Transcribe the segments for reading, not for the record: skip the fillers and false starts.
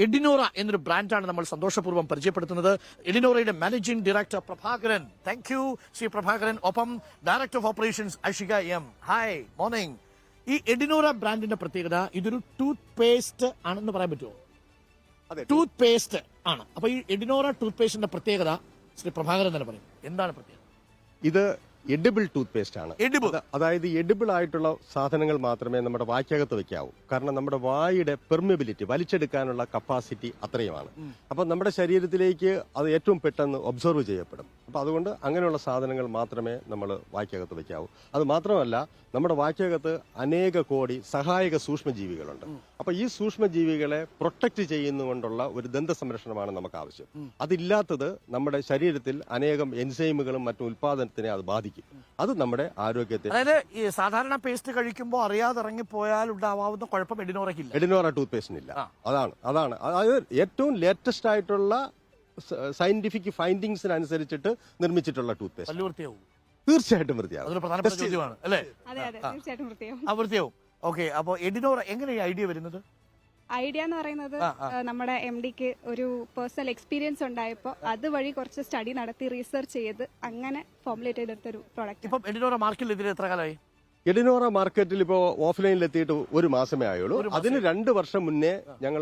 എഡിനോറ എന്നൊരു ബ്രാൻഡാണ് നമ്മൾ സന്തോഷപൂർവ്വം പരിചയപ്പെടുത്തുന്നത്. എഡിനോറയുടെ managing director Prabhakaran. Thank you Shri Prabhakaran. ഒപ്പം director of operations Ashika M. Hi, morning. ഈ എഡിനോറ ബ്രാൻഡിന്റെ പ്രത്യേകത ഇതൊരു ടൂത്ത് പേസ്റ്റ് ആണെന്ന് പറയാൻ പറ്റുമോ? ടൂത്ത് പേസ്റ്റ് ആണ്. അപ്പൊ ഈ എഡിനോറ ടൂത്ത് പേസ്റ്റിന്റെ പ്രത്യേകത ശ്രീ പ്രഭാകരൻ തന്നെ പറയും. എന്താണ് പ്രത്യേകത? ഇത് എഡിബിൾ ടൂത്ത് പേസ്റ്റ് ആണ്. അതായത് എഡിബിൾ ആയിട്ടുള്ള സാധനങ്ങൾ മാത്രമേ നമ്മുടെ വായ്ക്കകത്ത് വെക്കാവൂ. കാരണം നമ്മുടെ വായുടെ പെർമിബിലിറ്റി, വലിച്ചെടുക്കാനുള്ള കപ്പാസിറ്റി അത്രയുമാണ്. അപ്പൊ നമ്മുടെ ശരീരത്തിലേക്ക് അത് ഏറ്റവും പെട്ടെന്ന് ഒബ്സർവ് ചെയ്യപ്പെടും. അപ്പൊ അതുകൊണ്ട് അങ്ങനെയുള്ള സാധനങ്ങൾ മാത്രമേ നമ്മൾ വായ്ക്കകത്ത് വെക്കാവൂ. അത് മാത്രമല്ല, നമ്മുടെ വായ്ക്കകത്ത് അനേക കോടി സഹായക സൂക്ഷ്മജീവികളുണ്ട്. അപ്പൊ ഈ സൂക്ഷ്മജീവികളെ പ്രൊട്ടക്ട് ചെയ്യുന്നതുകൊണ്ടുള്ള ഒരു ദന്ത സംരക്ഷണമാണ് നമുക്ക് ആവശ്യം. അതില്ലാത്തത് നമ്മുടെ ശരീരത്തിൽ അനേകം എൻസൈമുകളും മറ്റു ഉൽപാദനത്തിനെ അത് ബാധിക്കും. അത് നമ്മുടെ ആരോഗ്യത്തെ, അതായത് ഈ സാധാരണ പേസ്റ്റ് കഴിക്കുമ്പോൾ അറിയാതെ ഇറങ്ങിപ്പോയാൽ ഉണ്ടാവാവുന്ന കുഴപ്പം എഡിനോറയ്ക്കില്ല. എഡിനോറ ടൂത്ത് പേസ്റ്റിനില്ല. അതാണ് അതായത് ഏറ്റവും ലേറ്റസ്റ്റ് ആയിട്ടുള്ള സയന്റിഫിക് ഫൈൻഡിങ്സിനനുസരിച്ചിട്ട് നിർമ്മിച്ചിട്ടുള്ള ടൂത്ത് പേസ്റ്റ്. തീർച്ചയായിട്ടും വൃത്തിയാവും. ഓക്കെ, അപ്പൊ എഡിനോറ എങ്ങനെയാണ് ഐഡിയ വരുന്നത്? ഐഡിയ എന്ന് പറയുന്നത് നമ്മുടെ MD-ക്ക് ഒരു പേഴ്സണൽ എക്സ്പീരിയൻസ് ഉണ്ടായപ്പോൾ അതുവഴി കുറച്ച് സ്റ്റഡി നടത്തി റിസർച്ച് ചെയ്ത് അങ്ങനെ ഫോർമുലേറ്റ് ചെയ്തെടുത്തൊരു പ്രോഡക്റ്റ്. ഇപ്പം എഡിനോറ മാർക്കറ്റിൽ ഇതിന് എത്ര കാലമായി? എഡിനോറ മാർക്കറ്റിൽ ഇപ്പോൾ ഓഫ്ലൈനിൽ എത്തിയിട്ട് 1 മാസമേ ആയുള്ളൂ. അതിന് 2 വർഷം മുന്നേ ഞങ്ങൾ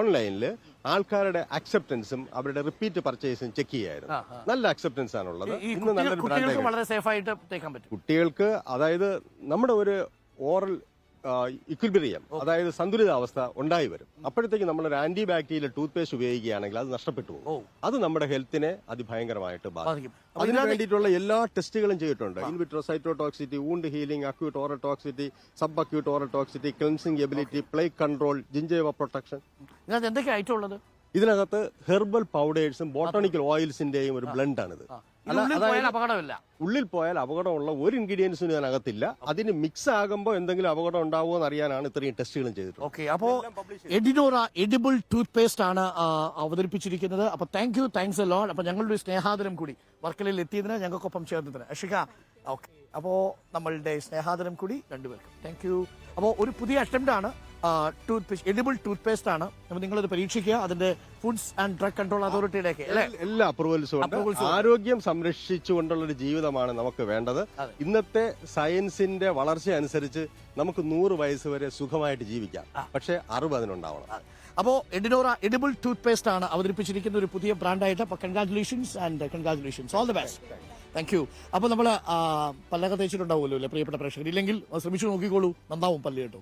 ഓൺലൈനിൽ ആൾക്കാരുടെ അക്സെപ്റ്റൻസും അവരുടെ റിപ്പീറ്റ് പർച്ചേസും ചെക്ക് ചെയ്യായിരുന്നു. നല്ല അക്സെപ്റ്റൻസ് ആണുള്ളത്. ഇന്ന് നല്ലൊരു ബ്രാൻഡ് വളരെ സേഫ് ആയിട്ട് തേക്കാൻ പറ്റും കുട്ടികൾക്ക്. അതായത് നമ്മുടെ ഒരു ഓറൽ ഇക്വിലിബ്രിയം, അതായത് സന്തുലിതാവസ്ഥ ഉണ്ടായി വരും. അപ്പോഴത്തേക്ക് നമ്മളൊരു ആന്റി ബാക്ടീരിയൽ ടൂത്ത് പേസ്റ്റ് ഉപയോഗിക്കുകയാണെങ്കിൽ അത് നഷ്ടപ്പെട്ടു പോകും. അത് നമ്മുടെ ഹെൽത്തിനെ അതിഭയങ്കരമായിട്ട് ബാധിക്കും. അതിന് വേണ്ടിയിട്ടുള്ള എല്ലാ ടെസ്റ്റുകളും ചെയ്തിട്ടുണ്ട്. In vitro cytotoxicity, wound healing, acute oral toxicity, sub acute oral toxicity, cleansing ability, plaque control, gingiva protection. എന്തൊക്കെ ഐറ്റം ഉള്ളത്? ഇതിനകത്ത് ഹെർബൽ പൗഡേഴ്സും ബോട്ടണിക്കൽ ഓയിൽസിന്റെയും ഒരു ബ്ലെൻഡാണിത്. ഉള്ളിൽ പോയാൽ അപകടമുള്ള ഒരു ഇൻഗ്രീഡിയൻസിനും ഇതിനകത്തില്ല. അതിന് മിക്സ് ആകുമ്പോൾ എന്തെങ്കിലും അപകടം ഉണ്ടാവുമോ എന്ന് അറിയാനാണ് ഇത്രയും ടെസ്റ്റുകളും ചെയ്തിട്ടുള്ളത്. ഓക്കെ, അപ്പോ എഡിനോറ എഡിബിൾ ടൂത്ത് പേസ്റ്റ് ആണ് അവതരിപ്പിച്ചിരിക്കുന്നത്. അപ്പൊ താങ്ക്സ് എ ലോട്ട്. അപ്പൊ ഞങ്ങളുടെ സ്നേഹാദരം കൂടി വർക്കലയിൽ എത്തിയതിന് ഞങ്ങൾക്കൊപ്പം ചേർന്നതിന് അഷിക. ഓക്കെ, അപ്പോ നമ്മളുടെ സ്നേഹാദരം കൂടി രണ്ടുപേർക്കും താങ്ക് യു. അപ്പോൾ ഒരു പുതിയ അറ്റംപ്റ്റ് ആണ് tooth paste, edible tooth paste ആണ്. അപ്പോൾ നിങ്ങളത് പരീക്ഷിക്കുക. അതിന്റെ ഫുഡ്സ് ആൻഡ് ഡ്രഗ് കൺട്രോൾ അതോറിറ്റിയിലേക്ക് എല്ലാ അപ്രൂവൽസും ഉണ്ട്. ആരോഗ്യം സംരക്ഷിച്ചുകൊണ്ടുള്ള ഒരു ജീവിതമാണ് നമുക്ക് വേണ്ടത്. ഇന്നത്തെ സയൻസിന്റെ വളർച്ച അനുസരിച്ച് നമുക്ക് 100 വയസ്സ് വരെ സുഖമായിട്ട് ജീവിക്കാം. പക്ഷേ 60 അതിനുണ്ടാവണം. അപ്പോൾ എഡിനോറ എഡിബിൾ ടൂത്ത് പേസ്റ്റ് ആണ് അവതരിപ്പിച്ചിരിക്കുന്ന ഒരു പുതിയ ബ്രാൻഡായിട്ട്. അപ്പോൾ congratulations, all the best. Thank you. അപ്പോൾ നമ്മൾ പല്ലൊക്കെ തേച്ചിട്ടുണ്ടാവുമല്ലോ അല്ലേ പ്രിയപ്പെട്ട പ്രേക്ഷകർ? ഇല്ലെങ്കിൽ ശ്രമിച്ചു നോക്കിക്കോളൂ, നന്നാവും പല്ല് കേട്ടോ.